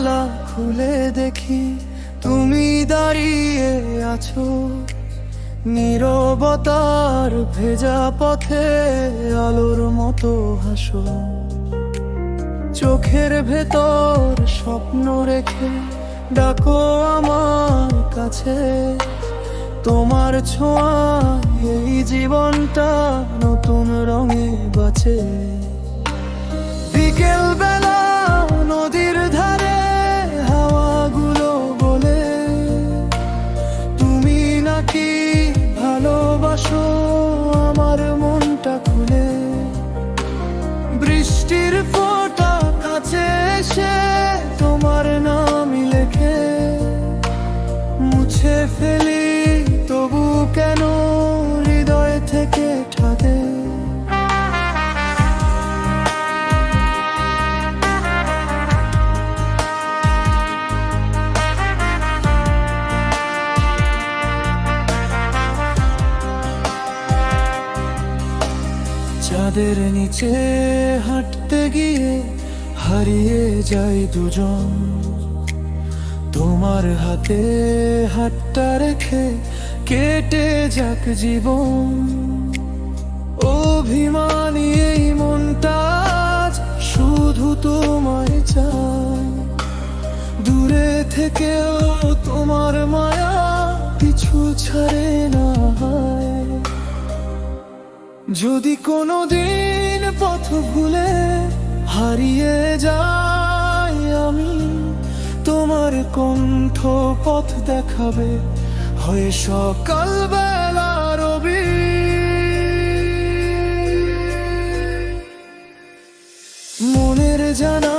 জানালা খুলে দেখি তুমি দাঁড়িয়ে আছো, নীরবতার ভেজা পথে আলোর মতো হাসো। চোখের ভেতর স্বপ্ন রেখে ডাকো আমার কাছে, তোমার ছোঁয়ায় এই জীবনটা নতুন রঙে বাঁচে। বিকেল বেলা নদীর ধারে হাওয়াগুলো বলে তুমি নাকি ভালোবাসো আমার মনটা খুলে। বৃষ্টির ফোঁটা কাছে এসে তোমার নামই লেখে মুছে ফেলি, তবু কেন হৃদয় থেকে ঠাকে। চাঁদের নিচে হাঁটতে গিয়ে হারিয়ে যাই দুজন, তোমার হাতে হাতটা রেখে কেটে যাক জীবন। অভিমানী এই মনটা আজ শুধু তোমায় চায়, দূরে থেকেও তোমার মায়া পিছু ছাড়ে না। যদি কোনোদিন পথ ভুলে হারিয়ে যাই আমি, তোমার কণ্ঠ পথ দেখাবে হয়ে সকাল বেলা রবি। মনের জানা